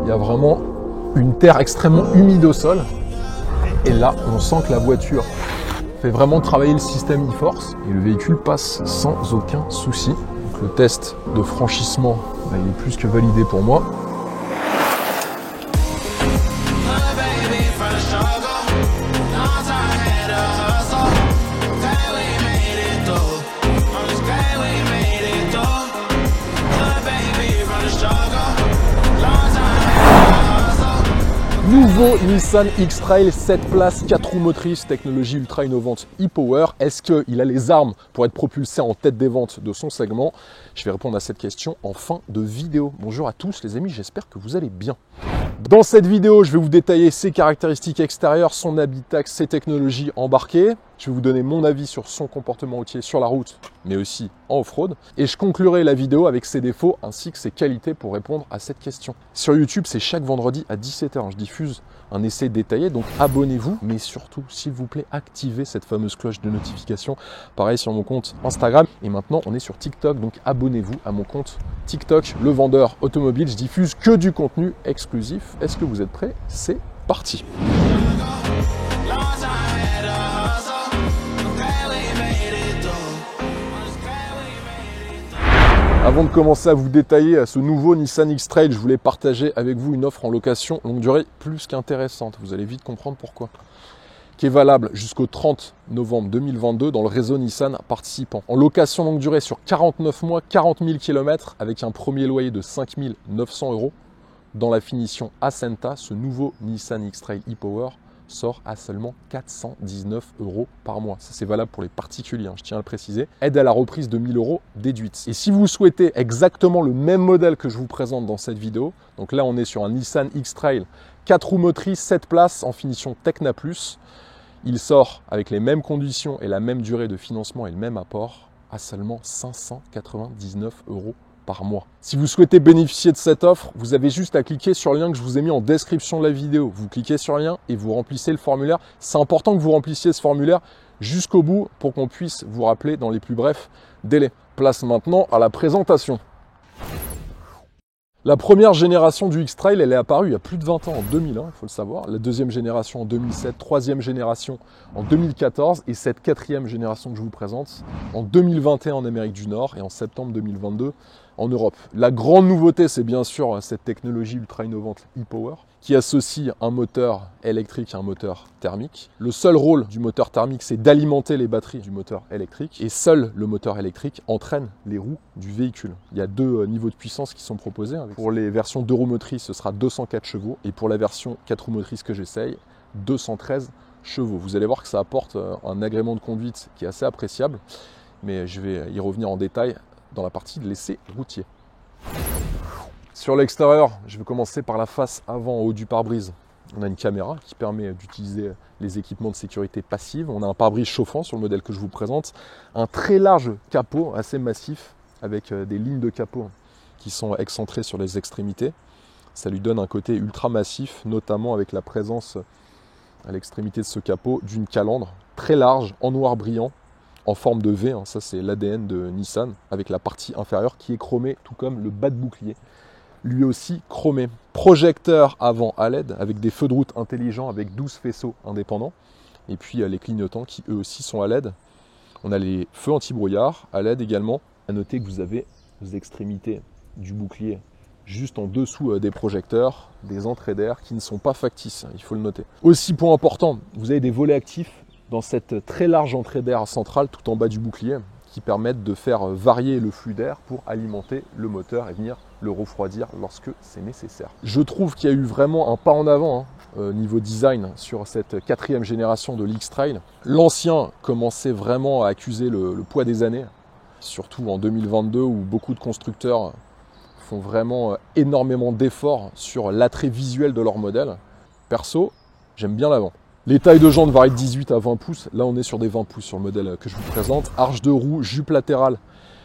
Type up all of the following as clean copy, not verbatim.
Il y a vraiment une terre extrêmement humide au sol. Et là, on sent que la voiture fait vraiment travailler le système e-force et le véhicule passe sans aucun souci. Donc le test de franchissement, il est plus que validé pour moi. Nouveau Nissan X-Trail 7 places, 4 roues motrices, technologie ultra innovante e-Power. Est-ce qu'il a les armes pour être propulsé en tête des ventes de son segment? Je vais répondre à cette question en fin de vidéo. Bonjour à tous les amis, j'espère que vous allez bien. Dans cette vidéo, je vais vous détailler ses caractéristiques extérieures, son habitacle, ses technologies embarquées. Je vais vous donner mon avis sur son comportement routier sur la route, mais aussi en off-road. Et je conclurai la vidéo avec ses défauts ainsi que ses qualités pour répondre à cette question. Sur YouTube, c'est chaque vendredi à 17 h. Je diffuse un essai détaillé, donc abonnez-vous. Mais surtout, s'il vous plaît, activez cette fameuse cloche de notification. Pareil sur mon compte Instagram. Et maintenant, on est sur TikTok, donc abonnez-vous à mon compte TikTok, le vendeur automobile. Je diffuse que du contenu exclusif. Est-ce que vous êtes prêts? C'est parti. Avant de commencer à vous détailler ce nouveau Nissan X-Trail, je voulais partager avec vous une offre en location longue durée plus qu'intéressante. Vous allez vite comprendre pourquoi. Qui est valable jusqu'au 30 novembre 2022 dans le réseau Nissan participant. En location longue durée sur 49 mois, 40 000 km avec un premier loyer de 5 900 €. Dans la finition Ascenta, ce nouveau Nissan X-Trail e-Power sort à seulement 419 € par mois. Ça, c'est valable pour les particuliers, je tiens à le préciser. Aide à la reprise de 1 000 € déduite. Et si vous souhaitez exactement le même modèle que je vous présente dans cette vidéo, donc là, on est sur un Nissan X-Trail 4 roues motrices, 7 places en finition Tecna Plus. Il sort avec les mêmes conditions et la même durée de financement et le même apport à seulement 599 € par mois. Si vous souhaitez bénéficier de cette offre, vous avez juste à cliquer sur le lien que je vous ai mis en description de la vidéo. Vous cliquez sur le lien et vous remplissez le formulaire. C'est important que vous remplissiez ce formulaire jusqu'au bout pour qu'on puisse vous rappeler dans les plus brefs délais. Place maintenant à la présentation. La première génération du X-Trail, elle est apparue il y a plus de 20 ans, en 2001, il faut le savoir. La deuxième génération en 2007, troisième génération en 2014 et cette quatrième génération que je vous présente en 2021 en Amérique du Nord et en septembre 2022 en Europe. La grande nouveauté, c'est bien sûr cette technologie ultra innovante e-Power qui associe un moteur électrique à un moteur thermique. Le seul rôle du moteur thermique, c'est d'alimenter les batteries du moteur électrique et seul le moteur électrique entraîne les roues du véhicule. Il y a deux niveaux de puissance qui sont proposés. Pour les versions 2 roues motrices, ce sera 204 chevaux et pour la version 4 roues motrices que j'essaye, 213 chevaux. Vous allez voir que ça apporte un agrément de conduite qui est assez appréciable, mais je vais y revenir en détail dans la partie de l'essai routier. Sur l'extérieur, je vais commencer par la face avant en haut du pare-brise. On a une caméra qui permet d'utiliser les équipements de sécurité passive. On a un pare-brise chauffant sur le modèle que je vous présente. Un très large capot, assez massif, avec des lignes de capot qui sont excentrées sur les extrémités. Ça lui donne un côté ultra massif, notamment avec la présence à l'extrémité de ce capot d'une calandre très large, en noir brillant, en forme de V, ça c'est l'ADN de Nissan, avec la partie inférieure qui est chromée, tout comme le bas de bouclier, lui aussi chromé. Projecteur avant à LED, avec des feux de route intelligents, avec 12 faisceaux indépendants, et puis les clignotants qui eux aussi sont à LED. On a les feux anti-brouillard à LED également. À noter que vous avez les extrémités du bouclier juste en dessous des projecteurs, des entrées d'air qui ne sont pas factices, il faut le noter. Aussi, point important, vous avez des volets actifs dans cette très large entrée d'air centrale tout en bas du bouclier qui permettent de faire varier le flux d'air pour alimenter le moteur et venir le refroidir lorsque c'est nécessaire. Je trouve qu'il y a eu vraiment un pas en avant niveau design sur cette quatrième génération de l'X-Trail. L'ancien commençait vraiment à accuser le poids des années, surtout en 2022 où beaucoup de constructeurs font vraiment énormément d'efforts sur l'attrait visuel de leur modèle. Perso, j'aime bien l'avant. Les tailles de jantes varient de 18 à 20 pouces. Là, on est sur des 20 pouces sur le modèle que je vous présente. Arche de roue, jupe latérale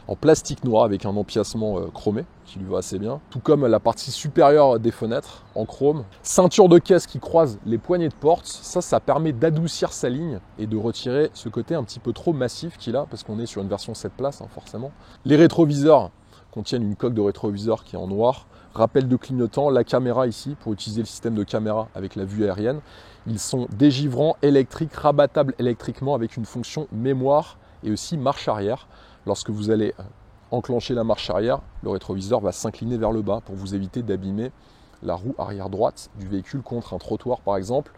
en plastique noir avec un empiècement chromé qui lui va assez bien. Tout comme la partie supérieure des fenêtres en chrome. Ceinture de caisse qui croise les poignées de porte. Ça permet d'adoucir sa ligne et de retirer ce côté un petit peu trop massif qu'il a parce qu'on est sur une version 7 places, forcément. Les rétroviseurs contiennent une coque de rétroviseur qui est en noir. Rappel de clignotant, la caméra ici, pour utiliser le système de caméra avec la vue aérienne. Ils sont dégivrants électriques, rabattables électriquement avec une fonction mémoire et aussi marche arrière. Lorsque vous allez enclencher la marche arrière, le rétroviseur va s'incliner vers le bas pour vous éviter d'abîmer la roue arrière droite du véhicule contre un trottoir par exemple.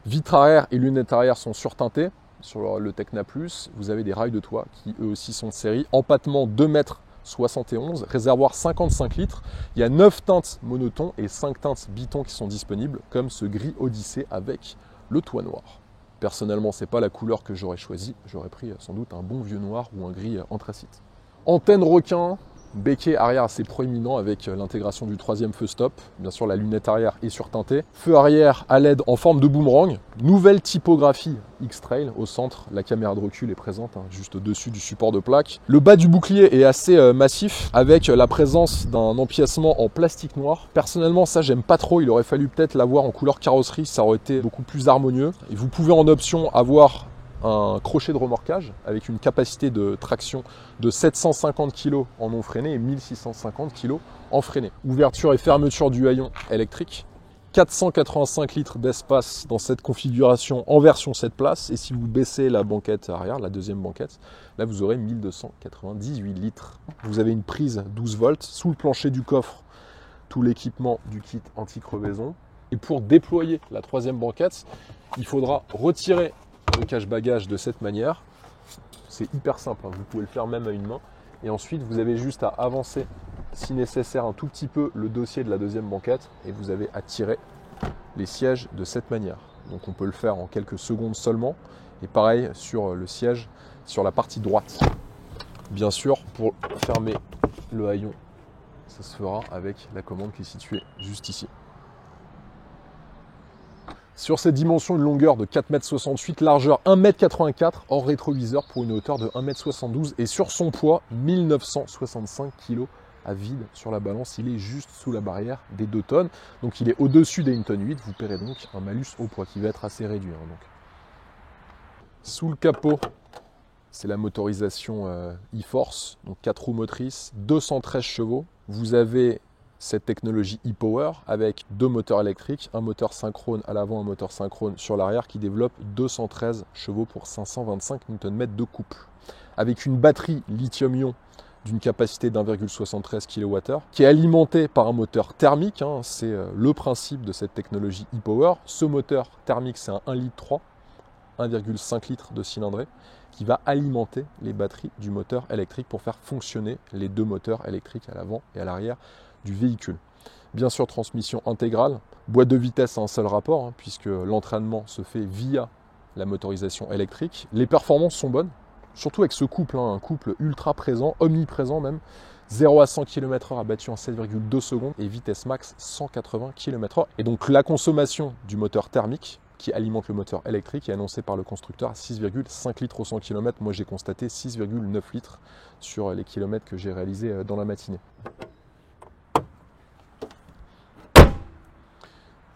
Vitres arrière et lunettes arrière sont surteintées sur le Tecna Plus. Vous avez des rails de toit qui eux aussi sont de série. Empattement 2,71 m, réservoir 55 litres. Il y a 9 teintes monotons et 5 teintes biton qui sont disponibles, comme ce gris Odyssée avec le toit noir. Personnellement, ce n'est pas la couleur que j'aurais choisie. J'aurais pris sans doute un bon vieux noir ou un gris anthracite. Antenne requin, béquet arrière assez proéminent avec l'intégration du troisième feu stop. Bien sûr, la lunette arrière est surteintée. Feu arrière à LED en forme de boomerang. Nouvelle typographie X-Trail au centre. La caméra de recul est présente juste au-dessus du support de plaque. Le bas du bouclier est assez massif avec la présence d'un empiècement en plastique noir. Personnellement, ça, j'aime pas trop. Il aurait fallu peut-être l'avoir en couleur carrosserie. Ça aurait été beaucoup plus harmonieux. Et vous pouvez en option avoir un crochet de remorquage avec une capacité de traction de 750 kg en non freiné et 1650 kg en freiné. Ouverture et fermeture du haillon électrique. 485 litres d'espace dans cette configuration en version 7 places. Et si vous baissez la banquette arrière, la deuxième banquette, là vous aurez 1298 litres. Vous avez une prise 12 volts sous le plancher du coffre, tout l'équipement du kit anti-crevaison. Et pour déployer la troisième banquette, il faudra retirer le cache-bagages de cette manière. C'est hyper simple, vous pouvez le faire même à une main. Et ensuite, vous avez juste à avancer, si nécessaire, un tout petit peu le dossier de la deuxième banquette et vous avez à tirer les sièges de cette manière. Donc on peut le faire en quelques secondes seulement. Et pareil sur le siège, sur la partie droite. Bien sûr, pour fermer le haillon, ça se fera avec la commande qui est située juste ici. Sur cette dimension, une longueur de 4,68 m, largeur 1,84 m hors rétroviseur pour une hauteur de 1,72 m et sur son poids 1965 kg à vide sur la balance. Il est juste sous la barrière des 2 tonnes, donc il est au-dessus des 1,8 tonne. Vous paierez donc un malus au poids qui va être assez réduit. Donc. Sous le capot, c'est la motorisation e-Force, donc 4 roues motrices, 213 chevaux. Vous avez cette technologie e-Power avec 2 moteurs électriques, un moteur synchrone à l'avant, un moteur synchrone sur l'arrière qui développe 213 chevaux pour 525 Nm de couple. Avec une batterie lithium-ion d'une capacité d'1,73 kWh qui est alimentée par un moteur thermique, c'est le principe de cette technologie e-Power. Ce moteur thermique, c'est un 1,3 litre, 1,5 litre de cylindrée qui va alimenter les batteries du moteur électrique pour faire fonctionner les 2 moteurs électriques à l'avant et à l'arrière du véhicule. Bien sûr, transmission intégrale, boîte de vitesse à un seul rapport, puisque l'entraînement se fait via la motorisation électrique. Les performances sont bonnes, surtout avec ce couple, un couple ultra présent, omniprésent même. 0 à 100 km/h abattu en 7,2 secondes et vitesse max 180 km/h. Et donc la consommation du moteur thermique qui alimente le moteur électrique est annoncée par le constructeur à 6,5 litres au 100 km. Moi j'ai constaté 6,9 litres sur les kilomètres que j'ai réalisés dans la matinée.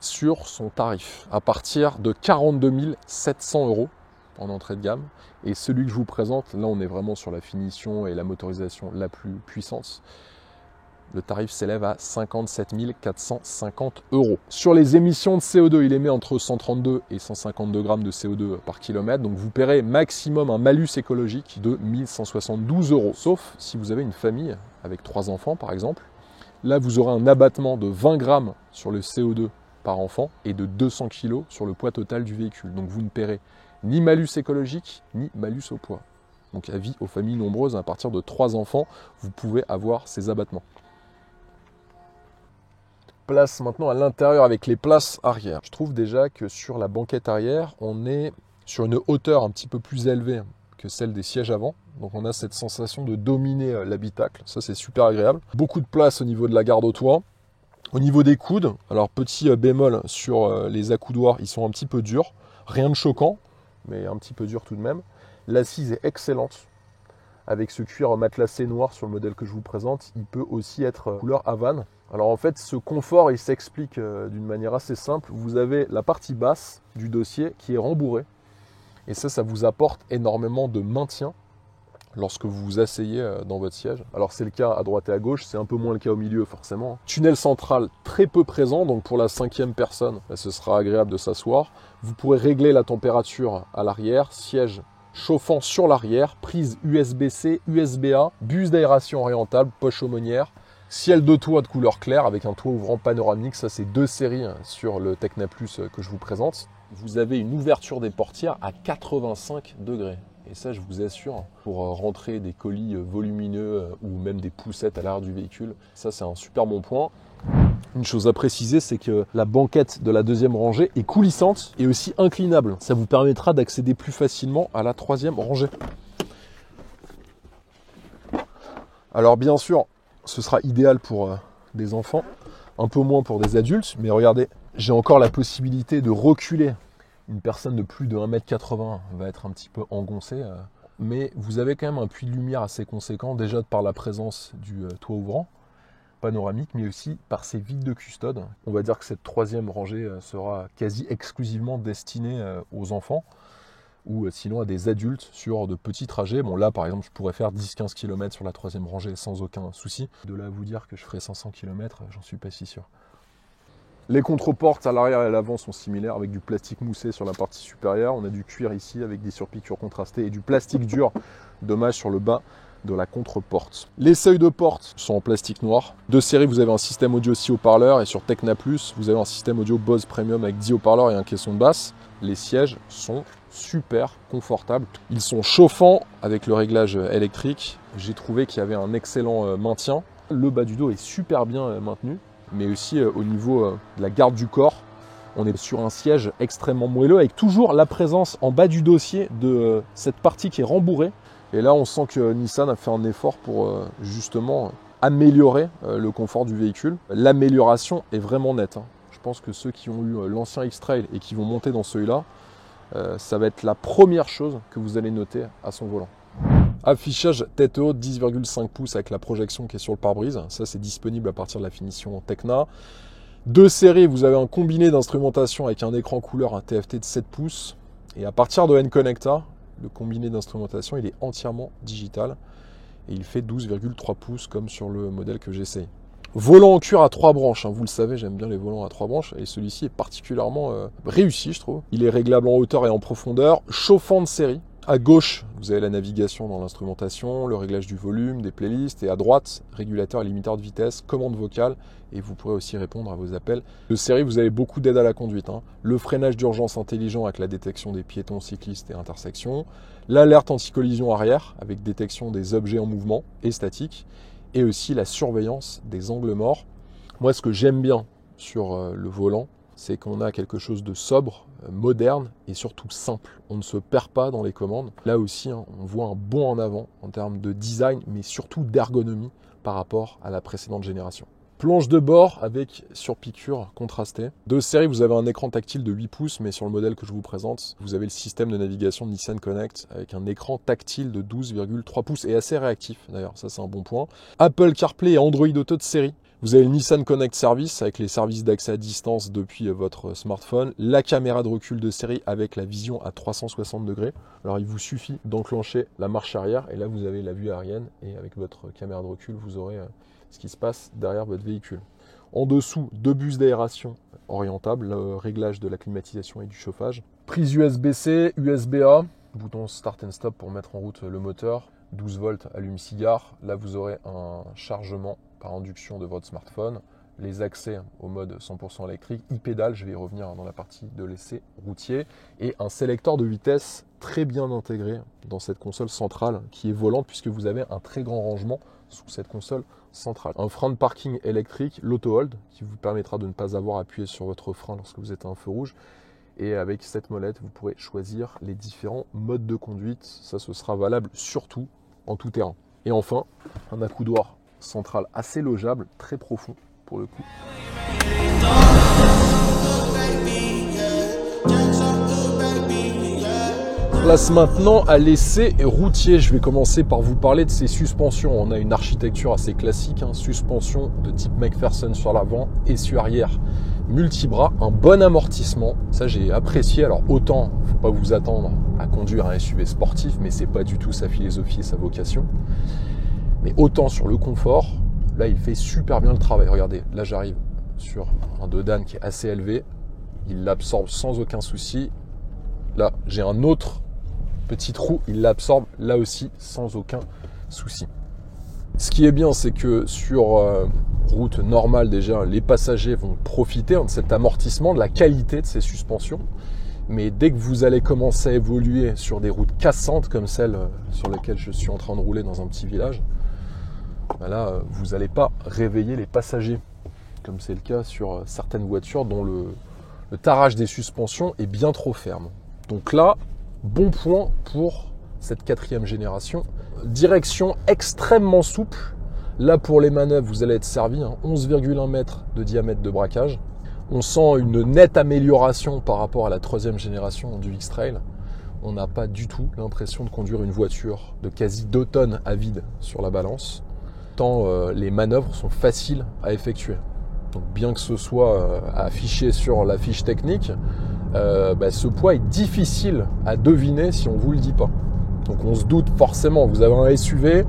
Sur son tarif, à partir de 42 700 € en entrée de gamme. Et celui que je vous présente, là on est vraiment sur la finition et la motorisation la plus puissante. Le tarif s'élève à 57 450 €. Sur les émissions de CO2, il émet entre 132 et 152 grammes de CO2 par kilomètre. Donc vous paierez maximum un malus écologique de 1172 €. Sauf si vous avez une famille avec 3 enfants par exemple. Là vous aurez un abattement de 20 grammes sur le CO2 par enfant et de 200 kg sur le poids total du véhicule. Donc vous ne paierez ni malus écologique, ni malus au poids. Donc avis aux familles nombreuses, à partir de 3 enfants, vous pouvez avoir ces abattements. Place maintenant à l'intérieur avec les places arrière. Je trouve déjà que sur la banquette arrière, on est sur une hauteur un petit peu plus élevée que celle des sièges avant. Donc on a cette sensation de dominer l'habitacle. Ça c'est super agréable. Beaucoup de place au niveau de la garde au toit. Au niveau des coudes, alors petit bémol sur les accoudoirs, ils sont un petit peu durs. Rien de choquant, mais un petit peu dur tout de même. L'assise est excellente. Avec ce cuir matelassé noir sur le modèle que je vous présente, il peut aussi être couleur Havane. Alors en fait, ce confort, il s'explique d'une manière assez simple. Vous avez la partie basse du dossier qui est rembourrée. Et ça vous apporte énormément de maintien lorsque vous vous asseyez dans votre siège. Alors c'est le cas à droite et à gauche, c'est un peu moins le cas au milieu forcément. Tunnel central très peu présent, donc pour la 5e personne, ce sera agréable de s'asseoir. Vous pourrez régler la température à l'arrière, siège chauffant sur l'arrière, prise USB-C, USB-A, bus d'aération orientable, poche aumônière, ciel de toit de couleur claire avec un toit ouvrant panoramique. Ça c'est 2 séries sur le Tecna Plus que je vous présente. Vous avez une ouverture des portières à 85 degrés. Et ça, je vous assure, pour rentrer des colis volumineux ou même des poussettes à l'arrière du véhicule, ça c'est un super bon point. Une chose à préciser, c'est que la banquette de la 2e rangée est coulissante et aussi inclinable. Ça vous permettra d'accéder plus facilement à la 3e rangée. Alors bien sûr, ce sera idéal pour des enfants, un peu moins pour des adultes, mais regardez, j'ai encore la possibilité de reculer. Une personne de plus de 1m80 va être un petit peu engoncée, mais vous avez quand même un puits de lumière assez conséquent, déjà par la présence du toit ouvrant panoramique, mais aussi par ces vitres de custode. On va dire que cette 3e rangée sera quasi exclusivement destinée aux enfants, ou sinon à des adultes sur de petits trajets. Bon là par exemple je pourrais faire 10-15 km sur la 3e rangée sans aucun souci. De là à vous dire que je ferai 500 km, j'en suis pas si sûr. Les contre-portes à l'arrière et à l'avant sont similaires avec du plastique moussé sur la partie supérieure. On a du cuir ici avec des surpiqûres contrastées et du plastique dur, dommage sur le bas de la contre-porte. Les seuils de porte sont en plastique noir. De série, vous avez un système audio 6 haut-parleurs et sur Tecna Plus, vous avez un système audio Bose Premium avec 10 haut-parleurs et un caisson de basse. Les sièges sont super confortables. Ils sont chauffants avec le réglage électrique. J'ai trouvé qu'il y avait un excellent maintien. Le bas du dos est super bien maintenu, mais aussi au niveau de la garde du corps. On est sur un siège extrêmement moelleux avec toujours la présence en bas du dossier de cette partie qui est rembourrée. Et là, on sent que Nissan a fait un effort pour justement améliorer le confort du véhicule. L'amélioration est vraiment nette. Je pense que ceux qui ont eu l'ancien X-Trail et qui vont monter dans celui-là, ça va être la première chose que vous allez noter à son volant. Affichage tête haute 10,5 pouces avec la projection qui est sur le pare-brise. Ça, c'est disponible à partir de la finition Tecna. De série, vous avez un combiné d'instrumentation avec un écran couleur, un TFT de 7 pouces. Et à partir de N-Connecta, le combiné d'instrumentation, il est entièrement digital. Et il fait 12,3 pouces comme sur le modèle que j'essaye. Volant en cuir à 3 branches. Vous le savez, j'aime bien les volants à 3 branches. Et celui-ci est particulièrement réussi, je trouve. Il est réglable en hauteur et en profondeur. Chauffant de série. À gauche, vous avez la navigation dans l'instrumentation, le réglage du volume, des playlists. Et à droite, régulateur et limiteur de vitesse, commande vocale. Et vous pourrez aussi répondre à vos appels. De série, vous avez beaucoup d'aide à la conduite. Le freinage d'urgence intelligent avec la détection des piétons, cyclistes et intersections. L'alerte anti-collision arrière avec détection des objets en mouvement et statique. Et aussi la surveillance des angles morts. Moi, ce que j'aime bien sur le volant, c'est qu'on a quelque chose de sobre, moderne et surtout simple. On ne se perd pas dans les commandes. Là aussi, on voit un bond en avant en termes de design, mais surtout d'ergonomie par rapport à la précédente génération. Planche de bord avec surpiqûre contrastée. De série, vous avez un écran tactile de 8 pouces, mais sur le modèle que je vous présente, vous avez le système de navigation de Nissan Connect avec un écran tactile de 12,3 pouces et assez réactif. D'ailleurs, ça c'est un bon point. Apple CarPlay et Android Auto de série. Vous avez le Nissan Connect Service avec les services d'accès à distance depuis votre smartphone, la caméra de recul de série avec la vision à 360 degrés. Alors il vous suffit d'enclencher la marche arrière et là vous avez la vue aérienne et avec votre caméra de recul vous aurez ce qui se passe derrière votre véhicule. En dessous, 2 bus d'aération orientables, le réglage de la climatisation et du chauffage. Prise USB-C, USB-A, bouton Start and Stop pour mettre en route le moteur. 12 volts allume-cigare. Là, vous aurez un chargement par induction de votre smartphone. Les accès au mode 100% électrique. E-pédale, je vais y revenir dans la partie de l'essai routier. Et un sélecteur de vitesse très bien intégré dans cette console centrale qui est volante puisque vous avez un très grand rangement sous cette console centrale. Un frein de parking électrique, l'auto-hold, qui vous permettra de ne pas avoir appuyé sur votre frein lorsque vous êtes à un feu rouge. Et avec cette molette, vous pourrez choisir les différents modes de conduite. Ça, ce sera valable surtout en tout terrain. Et enfin, un accoudoir central assez logeable, très profond pour le coup. Place maintenant à l'essai routier. Je vais commencer par vous parler de ces suspensions. On a une architecture assez classique, suspension de type McPherson sur l'avant, essieu arrière multibras, un bon amortissement. Ça, j'ai apprécié. Alors, autant, il ne faut pas vous attendre à conduire un SUV sportif, mais c'est pas du tout sa philosophie et sa vocation. Mais autant sur le confort, là, il fait super bien le travail. Regardez, là, j'arrive sur un Dodan qui est assez élevé. Il l'absorbe sans aucun souci. Là, j'ai un autre petit trou. Il l'absorbe là aussi sans aucun souci. Ce qui est bien, c'est que sur route normale déjà, les passagers vont profiter de cet amortissement, de la qualité de ces suspensions. Mais dès que vous allez commencer à évoluer sur des routes cassantes comme celle sur laquelle je suis en train de rouler dans un petit village, ben là, vous n'allez pas réveiller les passagers, comme c'est le cas sur certaines voitures dont le tarage des suspensions est bien trop ferme. Donc là, bon point pour cette 4e génération. Direction extrêmement souple. Là, pour les manœuvres, vous allez être servi, 11,1 mètres de diamètre de braquage. On sent une nette amélioration par rapport à la 3e génération du X-Trail. On n'a pas du tout l'impression de conduire une voiture de quasi 2 tonnes à vide sur la balance, tant les manœuvres sont faciles à effectuer. Donc, bien que ce soit affiché sur la fiche technique, ce poids est difficile à deviner si on ne vous le dit pas. Donc on se doute forcément, vous avez un SUV,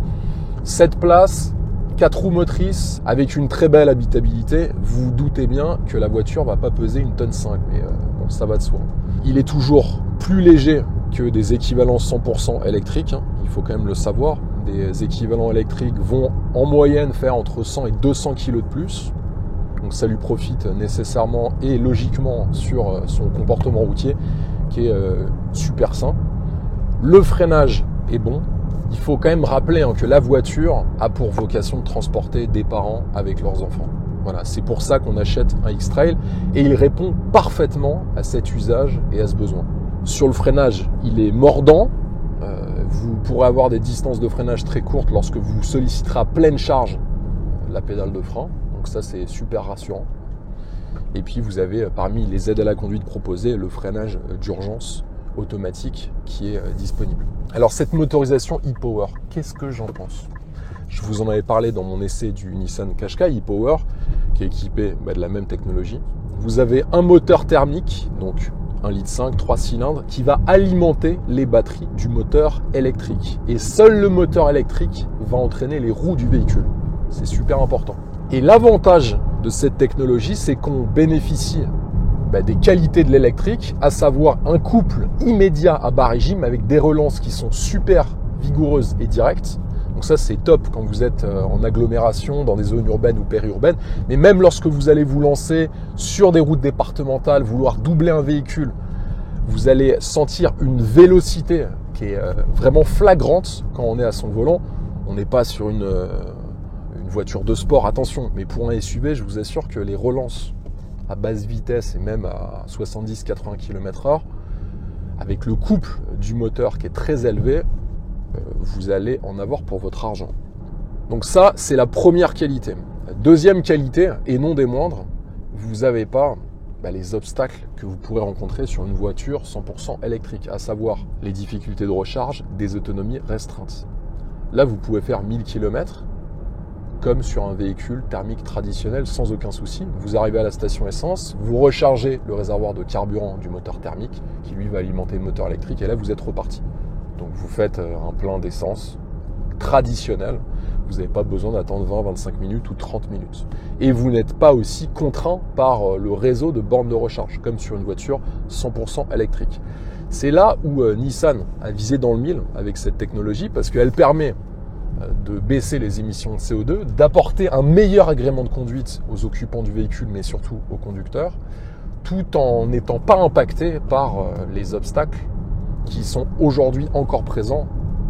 7 places, 4 roues motrices, avec une très belle habitabilité, vous vous doutez bien que la voiture ne va pas peser 1,5 tonne, mais bon, ça va de soi. Il est toujours plus léger que des équivalents 100% électriques, il faut quand même le savoir. Des équivalents électriques vont en moyenne faire entre 100 et 200 kg de plus. Donc ça lui profite nécessairement et logiquement sur son comportement routier qui est super sain. Le freinage est bon. Il faut quand même rappeler que la voiture a pour vocation de transporter des parents avec leurs enfants. Voilà, c'est pour ça qu'on achète un X-Trail et il répond parfaitement à cet usage et à ce besoin. Sur le freinage, il est mordant. Vous pourrez avoir des distances de freinage très courtes lorsque vous solliciterez à pleine charge la pédale de frein. Donc ça, c'est super rassurant. Et puis, vous avez parmi les aides à la conduite proposées, le freinage d'urgence automatique qui est disponible. Alors, cette motorisation e-Power, qu'est-ce que j'en pense ? Je vous en avais parlé dans mon essai du Nissan Qashqai e-Power, qui est équipé de la même technologie. Vous avez un moteur thermique, donc 1,5 litre, 3 cylindres, qui va alimenter les batteries du moteur électrique. Et seul le moteur électrique va entraîner les roues du véhicule. C'est super important. Et l'avantage de cette technologie, c'est qu'on bénéficie des qualités de l'électrique, à savoir un couple immédiat à bas régime avec des relances qui sont super vigoureuses et directes. Donc ça, c'est top quand vous êtes en agglomération, dans des zones urbaines ou périurbaines. Mais même lorsque vous allez vous lancer sur des routes départementales, vouloir doubler un véhicule, vous allez sentir une vélocité qui est vraiment flagrante quand on est à son volant. On n'est pas sur une voiture de sport, attention, mais pour un SUV, je vous assure que les relances à basse vitesse et même à 70-80 km/h, avec le couple du moteur qui est très élevé, vous allez en avoir pour votre argent. Donc ça, c'est la première qualité. La deuxième qualité, et non des moindres, vous n'avez pas les obstacles que vous pourrez rencontrer sur une voiture 100% électrique, à savoir les difficultés de recharge, des autonomies restreintes. Là, vous pouvez faire 1000 km, comme sur un véhicule thermique traditionnel sans aucun souci. Vous arrivez à la station essence, vous rechargez le réservoir de carburant du moteur thermique qui lui va alimenter le moteur électrique et là vous êtes reparti. Donc vous faites un plein d'essence traditionnel, vous n'avez pas besoin d'attendre 20-25 minutes ou 30 minutes. Et vous n'êtes pas aussi contraint par le réseau de bornes de recharge comme sur une voiture 100% électrique. C'est là où Nissan a visé dans le mille avec cette technologie parce qu'elle permet de baisser les émissions de CO2, d'apporter un meilleur agrément de conduite aux occupants du véhicule, mais surtout aux conducteurs, tout en n'étant pas impacté par les obstacles qui sont aujourd'hui encore présents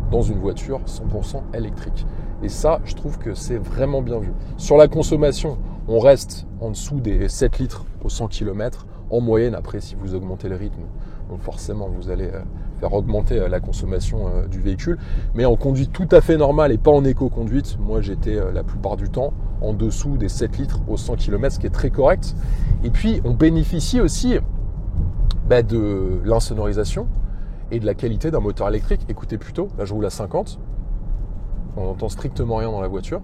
dans une voiture 100% électrique. Et ça, je trouve que c'est vraiment bien vu. Sur la consommation, on reste en dessous des 7 litres au 100 km en moyenne. Après, si vous augmentez le rythme, donc forcément, vous allez faire augmenter la consommation du véhicule. Mais en conduite tout à fait normale et pas en éco-conduite, moi j'étais la plupart du temps en dessous des 7 litres au 100 km, ce qui est très correct. Et puis, on bénéficie aussi de l'insonorisation et de la qualité d'un moteur électrique. Écoutez plutôt, là je roule à 50, on n'entend strictement rien dans la voiture.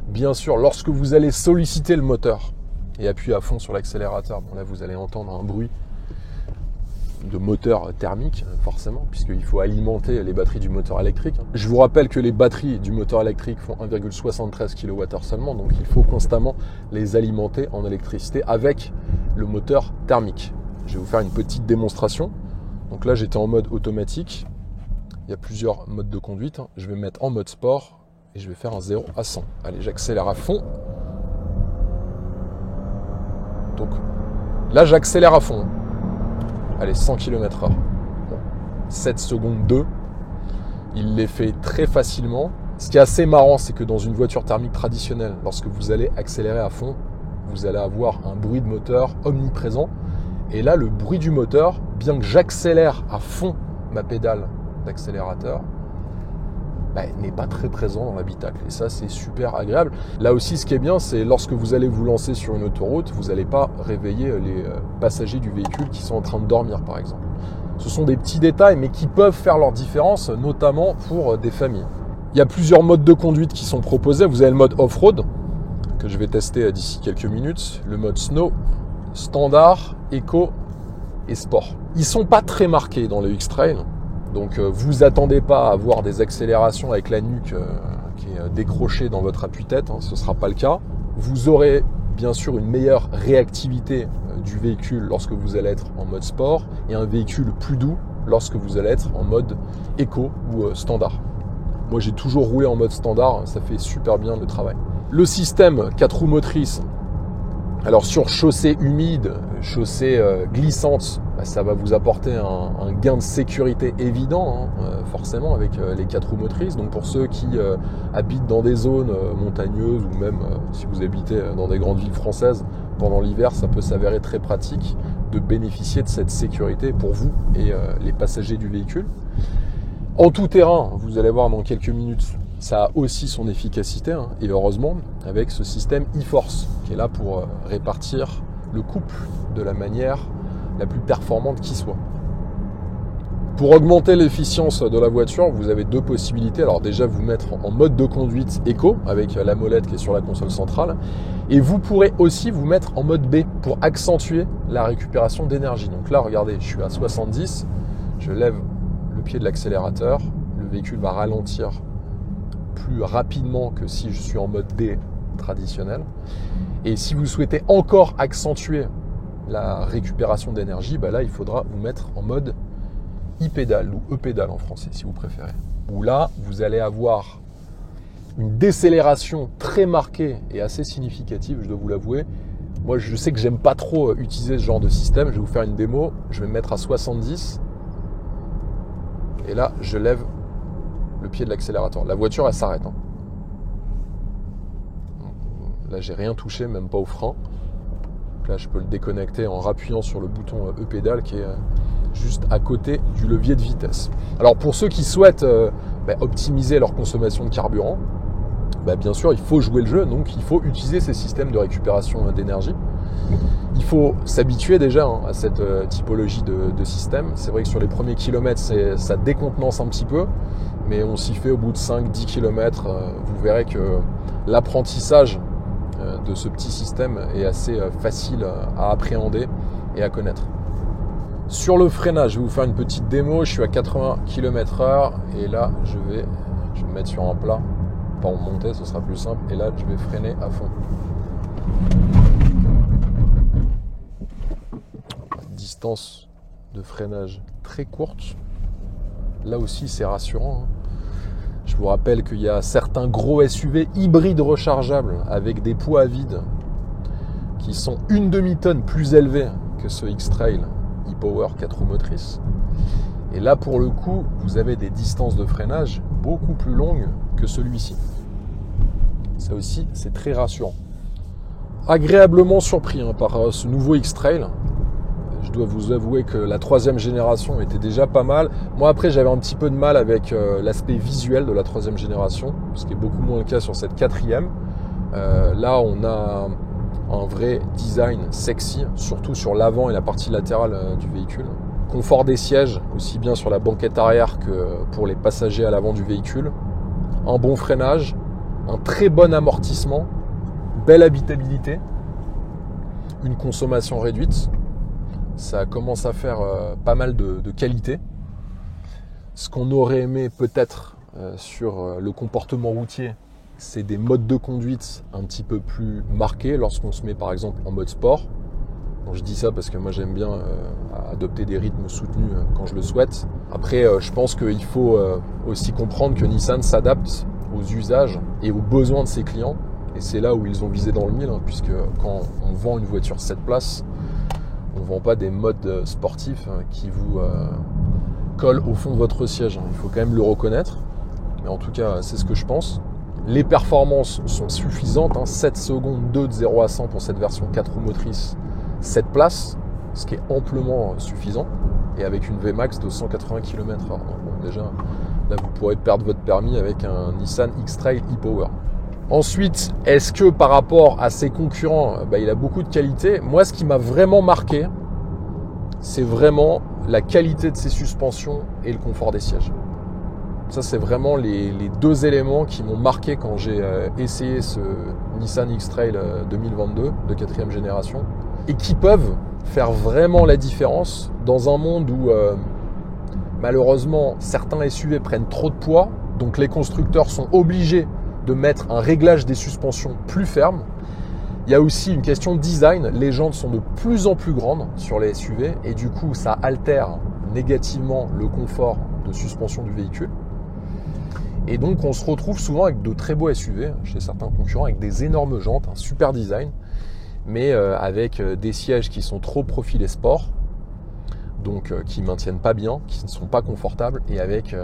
Bien sûr, lorsque vous allez solliciter le moteur et appuyez à fond sur l'accélérateur. Bon, là, vous allez entendre un bruit de moteur thermique, forcément, puisqu'il faut alimenter les batteries du moteur électrique. Je vous rappelle que les batteries du moteur électrique font 1,73 kWh seulement, donc il faut constamment les alimenter en électricité avec le moteur thermique. Je vais vous faire une petite démonstration. Donc là, j'étais en mode automatique. Il y a plusieurs modes de conduite. Je vais mettre en mode sport et je vais faire un 0 à 100. Allez, j'accélère à fond. Donc là, j'accélère à fond. Allez, 100 km/h. Bon, 7 secondes 2. Il les fait très facilement. Ce qui est assez marrant, c'est que dans une voiture thermique traditionnelle, lorsque vous allez accélérer à fond, vous allez avoir un bruit de moteur omniprésent. Et là, le bruit du moteur, bien que j'accélère à fond ma pédale d'accélérateur, n'est pas très présent dans l'habitacle. Et ça, c'est super agréable. Là aussi, ce qui est bien, c'est lorsque vous allez vous lancer sur une autoroute, vous n'allez pas réveiller les passagers du véhicule qui sont en train de dormir, par exemple. Ce sont des petits détails, mais qui peuvent faire leur différence, notamment pour des familles. Il y a plusieurs modes de conduite qui sont proposés. Vous avez le mode off-road, que je vais tester d'ici quelques minutes. Le mode snow, standard, éco et sport. Ils ne sont pas très marqués dans le X-Trail. Donc vous attendez pas à avoir des accélérations avec la nuque qui est décrochée dans votre appui-tête, ce ne sera pas le cas. Vous aurez bien sûr une meilleure réactivité du véhicule lorsque vous allez être en mode sport et un véhicule plus doux lorsque vous allez être en mode éco ou standard. Moi j'ai toujours roulé en mode standard, ça fait super bien le travail. Le système 4 roues motrices, alors sur chaussée humide, chaussée glissante, ça va vous apporter un gain de sécurité évident, forcément, avec les 4 roues motrices. Donc pour ceux qui habitent dans des zones montagneuses ou même si vous habitez dans des grandes villes françaises, pendant l'hiver, ça peut s'avérer très pratique de bénéficier de cette sécurité pour vous et les passagers du véhicule. En tout terrain, vous allez voir dans quelques minutes, ça a aussi son efficacité, et heureusement, avec ce système e-Force, qui est là pour répartir le couple de la manière la plus performante qui soit. Pour augmenter l'efficience de la voiture, vous avez deux possibilités. Alors déjà, vous mettre en mode de conduite éco, avec la molette qui est sur la console centrale, et vous pourrez aussi vous mettre en mode B, pour accentuer la récupération d'énergie. Donc là, regardez, je suis à 70, je lève le pied de l'accélérateur, le véhicule va ralentir plus rapidement que si je suis en mode D traditionnel. Et si vous souhaitez encore accentuer la récupération d'énergie, là il faudra vous mettre en mode e-pédale ou e-pédale en français si vous préférez. Où là vous allez avoir une décélération très marquée et assez significative, je dois vous l'avouer. Moi je sais que j'aime pas trop utiliser ce genre de système, je vais vous faire une démo, je vais me mettre à 70 et là je lève le pied de l'accélérateur. La voiture elle s'arrête. Là j'ai rien touché, même pas au frein. Donc là je peux le déconnecter en rappuyant sur le bouton e-pédale qui est juste à côté du levier de vitesse. Alors pour ceux qui souhaitent optimiser leur consommation de carburant, bien sûr il faut jouer le jeu, donc il faut utiliser ces systèmes de récupération d'énergie. Il faut s'habituer déjà à cette typologie de système. C'est vrai que sur les premiers kilomètres ça décontenance un petit peu, mais on s'y fait au bout de 5-10 km. Vous verrez que l'apprentissage de ce petit système est assez facile à appréhender et à connaître. Sur le freinage, je vais vous faire une petite démo. Je suis à 80 km/h et là je vais me mettre sur un plat, pas en montée, ce sera plus simple, et là je vais freiner à fond. Distance de freinage très courte. Là aussi c'est rassurant. Je vous rappelle qu'il y a certains gros SUV hybrides rechargeables avec des poids à vide qui sont une demi-tonne plus élevés que ce X-Trail e-Power 4 roues motrices. Et là pour le coup, vous avez des distances de freinage beaucoup plus longues que celui-ci. Ça aussi, c'est très rassurant. Agréablement surpris par ce nouveau X-Trail. Je dois vous avouer que la 3e génération était déjà pas mal. Moi après j'avais un petit peu de mal avec l'aspect visuel de la 3e génération, ce qui est beaucoup moins le cas sur cette 4e. Là on a un vrai design sexy, surtout sur l'avant et la partie latérale du véhicule. Confort des sièges, aussi bien sur la banquette arrière que pour les passagers à l'avant du véhicule. Un bon freinage, un très bon amortissement, belle habitabilité. une consommation réduite. Ça commence à faire pas mal de qualité. Ce qu'on aurait aimé peut-être sur le comportement routier, c'est des modes de conduite un petit peu plus marqués lorsqu'on se met par exemple en mode sport. Bon, je dis ça parce que moi j'aime bien adopter des rythmes soutenus quand je le souhaite. Après, je pense qu'il faut aussi comprendre que Nissan s'adapte aux usages et aux besoins de ses clients. Et c'est là où ils ont visé dans le mille, puisque quand on vend une voiture 7 places, on ne vend pas des modes sportifs qui vous collent au fond de votre siège. Il faut quand même le reconnaître. Mais en tout cas, c'est ce que je pense. Les performances sont suffisantes. 7 secondes 2 de 0 à 100 pour cette version 4 roues motrices, 7 places, ce qui est amplement suffisant. Et avec une VMAX de 180 km/h. Donc bon, déjà, là, vous pourrez perdre votre permis avec un Nissan X-Trail e-Power. Ensuite, est-ce que par rapport à ses concurrents, il a beaucoup de qualité? Moi, ce qui m'a vraiment marqué, c'est vraiment la qualité de ses suspensions et le confort des sièges. Ça, c'est vraiment les deux éléments qui m'ont marqué quand j'ai essayé ce Nissan X-Trail 2022 de 4e génération et qui peuvent faire vraiment la différence dans un monde où malheureusement certains SUV prennent trop de poids, donc les constructeurs sont obligés de mettre un réglage des suspensions plus ferme. Il y a aussi une question de design. Les jantes sont de plus en plus grandes sur les SUV et du coup, ça altère négativement le confort de suspension du véhicule. Et donc, on se retrouve souvent avec de très beaux SUV chez certains concurrents avec des énormes jantes, un super design, mais avec des sièges qui sont trop profilés sport, donc qui ne maintiennent pas bien, qui ne sont pas confortables et avec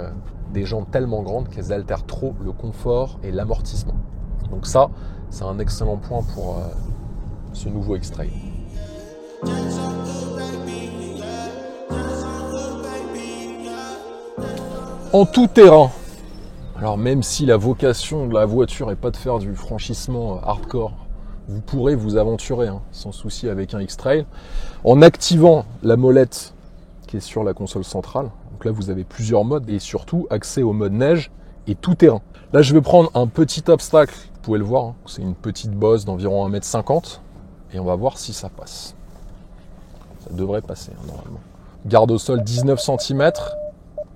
des jantes tellement grandes qu'elles altèrent trop le confort et l'amortissement. Donc ça, c'est un excellent point pour ce nouveau X-Trail. En tout terrain, alors même si la vocation de la voiture n'est pas de faire du franchissement hardcore, vous pourrez vous aventurer sans souci avec un X-Trail en activant la molette qui est sur la console centrale. Donc là, vous avez plusieurs modes et surtout accès au mode neige et tout terrain. Là, je vais prendre un petit obstacle, vous pouvez le voir, c'est une petite bosse d'environ 1,50 m et on va voir si ça passe. Ça devrait passer normalement. Garde au sol 19 cm,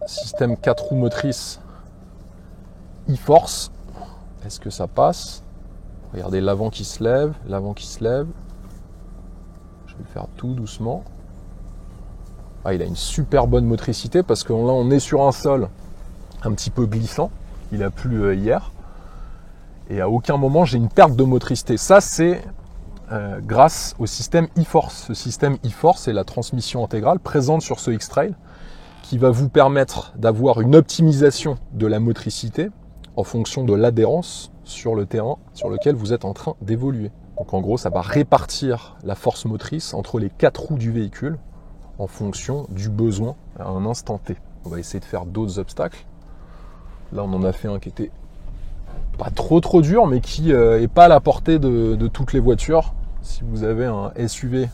système 4 roues motrices e-Force. Est-ce que ça passe? Regardez l'avant qui se lève, l'avant qui se lève. Je vais le faire tout doucement. Ah, il a une super bonne motricité parce que là on est sur un sol un petit peu glissant. Il a plu hier. Et à aucun moment j'ai une perte de motricité. Ça c'est grâce au système e-Force. Ce système e-Force, c'est la transmission intégrale présente sur ce X-Trail qui va vous permettre d'avoir une optimisation de la motricité en fonction de l'adhérence sur le terrain sur lequel vous êtes en train d'évoluer. Donc en gros, ça va répartir la force motrice entre les 4 roues du véhicule en fonction du besoin à un instant T. On va essayer de faire d'autres obstacles. Là, on en a fait un qui était pas trop dur, mais qui n'est pas à la portée de toutes les voitures. Si vous avez un SUV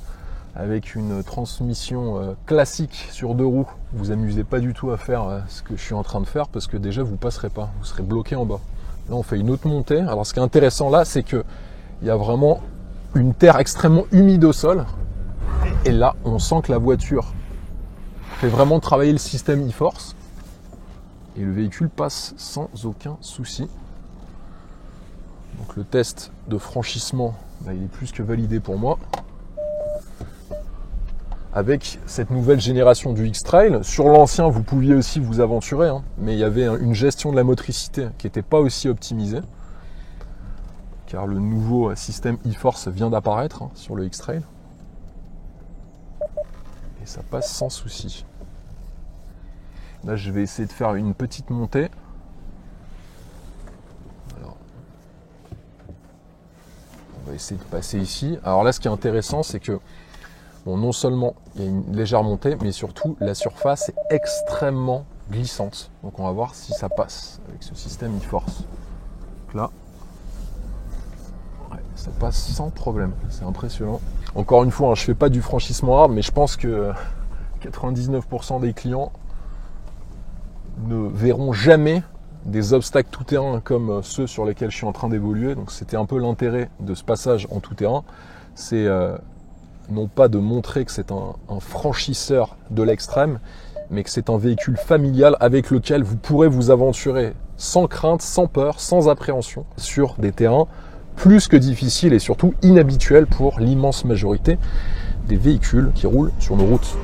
avec une transmission classique sur 2 roues, vous amusez pas du tout à faire ce que je suis en train de faire parce que déjà vous passerez pas, vous serez bloqué en bas. Là, on fait une autre montée. Alors, ce qui est intéressant là, c'est que il y a vraiment une terre extrêmement humide au sol. Et là, on sent que la voiture fait vraiment travailler le système e-Force. Et le véhicule passe sans aucun souci. Donc le test de franchissement, il est plus que validé pour moi. Avec cette nouvelle génération du X-Trail, sur l'ancien, vous pouviez aussi vous aventurer, mais il y avait une gestion de la motricité qui n'était pas aussi optimisée. Car le nouveau système e-Force vient d'apparaître sur le X-Trail. Et ça passe sans souci. Là, je vais essayer de faire une petite montée. Alors, on va essayer de passer ici. Alors là, ce qui est intéressant, c'est que bon, non seulement il y a une légère montée, mais surtout la surface est extrêmement glissante. Donc on va voir si ça passe avec ce système e-Force. Donc là, ouais, ça passe sans problème. C'est impressionnant. Encore une fois, je ne fais pas du franchissement hard, mais je pense que 99% des clients ne verront jamais des obstacles tout-terrain comme ceux sur lesquels je suis en train d'évoluer. Donc c'était un peu l'intérêt de ce passage en tout-terrain. C'est non pas de montrer que c'est un franchisseur de l'extrême, mais que c'est un véhicule familial avec lequel vous pourrez vous aventurer sans crainte, sans peur, sans appréhension sur des terrains plus que difficiles et surtout inhabituels pour l'immense majorité des véhicules qui roulent sur nos routes.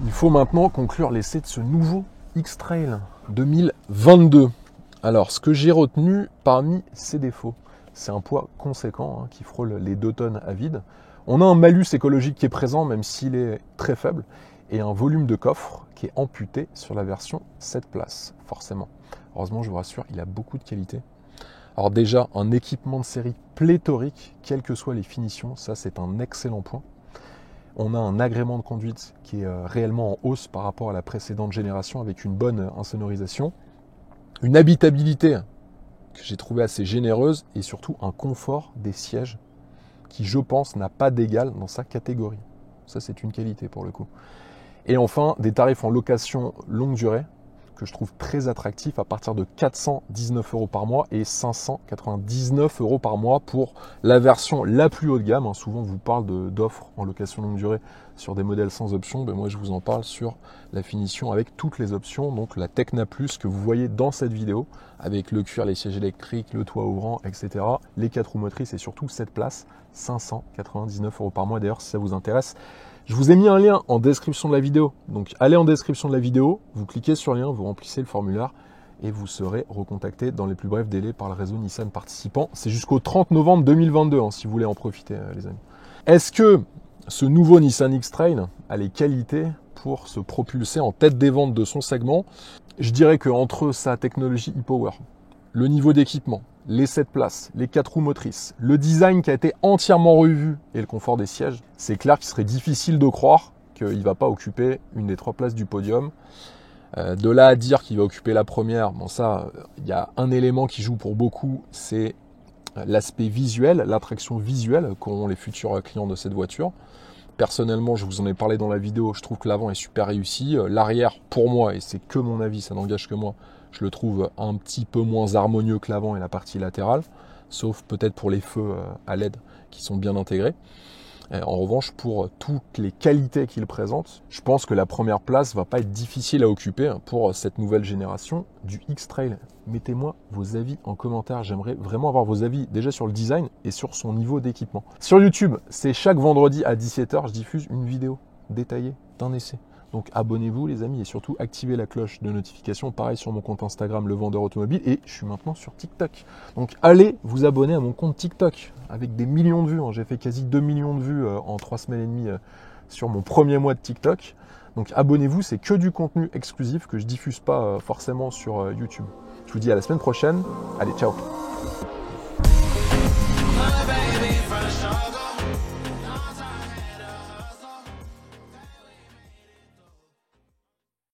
Il faut maintenant conclure l'essai de ce nouveau X-Trail 2022. Alors, ce que j'ai retenu parmi ses défauts, c'est un poids conséquent qui frôle les 2 tonnes à vide. On a un malus écologique qui est présent, même s'il est très faible, et un volume de coffre qui est amputé sur la version 7 places, forcément. Heureusement, je vous rassure, il a beaucoup de qualité. Alors déjà, un équipement de série pléthorique, quelles que soient les finitions, ça c'est un excellent point. On a un agrément de conduite qui est réellement en hausse par rapport à la précédente génération, avec une bonne insonorisation, une habitabilité que j'ai trouvé assez généreuse et surtout un confort des sièges qui, je pense, n'a pas d'égal dans sa catégorie. Ça, c'est une qualité pour le coup. Et enfin, des tarifs en location longue durée que je trouve très attractifs à partir de 419 € par mois et 599 € par mois pour la version la plus haut de gamme. Souvent, on vous parle d'offres en location longue durée sur des modèles sans options. Moi, je vous en parle sur la finition avec toutes les options. Donc, la Tecna Plus que vous voyez dans cette vidéo avec le cuir, les sièges électriques, le toit ouvrant, etc. Les 4 roues motrices et surtout 7 places, 599 € par mois. D'ailleurs, si ça vous intéresse, je vous ai mis un lien en description de la vidéo. Donc, allez en description de la vidéo, vous cliquez sur le lien, vous remplissez le formulaire et vous serez recontacté dans les plus brefs délais par le réseau Nissan participant. C'est jusqu'au 30 novembre 2022, si vous voulez en profiter, les amis. Est-ce que ce nouveau Nissan X-Trail a les qualités pour se propulser en tête des ventes de son segment? Je dirais qu'entre sa technologie e-Power, le niveau d'équipement, les 7 places, les 4 roues motrices, le design qui a été entièrement revu et le confort des sièges, c'est clair qu'il serait difficile de croire qu'il ne va pas occuper une des 3 places du podium. De là à dire qu'il va occuper la première, bon ça, il y a un élément qui joue pour beaucoup, c'est l'aspect visuel, l'attraction visuelle qu'auront les futurs clients de cette voiture. Personnellement, je vous en ai parlé dans la vidéo, je trouve que l'avant est super réussi. L'arrière, pour moi, et c'est que mon avis, ça n'engage que moi, je le trouve un petit peu moins harmonieux que l'avant et la partie latérale, sauf peut-être pour les feux à LED qui sont bien intégrés. En revanche, pour toutes les qualités qu'il présente, je pense que la première place va pas être difficile à occuper pour cette nouvelle génération du X-Trail. Mettez-moi vos avis en commentaire. J'aimerais vraiment avoir vos avis déjà sur le design et sur son niveau d'équipement. Sur YouTube, c'est chaque vendredi à 17 h, je diffuse une vidéo détaillée d'un essai. Donc abonnez-vous les amis et surtout activez la cloche de notification. Pareil sur mon compte Instagram, Le Vendeur Automobile, et je suis maintenant sur TikTok. Donc allez vous abonner à mon compte TikTok avec des millions de vues. J'ai fait quasi 2 millions de vues en 3 semaines et demie sur mon premier mois de TikTok. Donc abonnez-vous, c'est que du contenu exclusif que je diffuse pas forcément sur YouTube. Je vous dis à la semaine prochaine. Allez, ciao!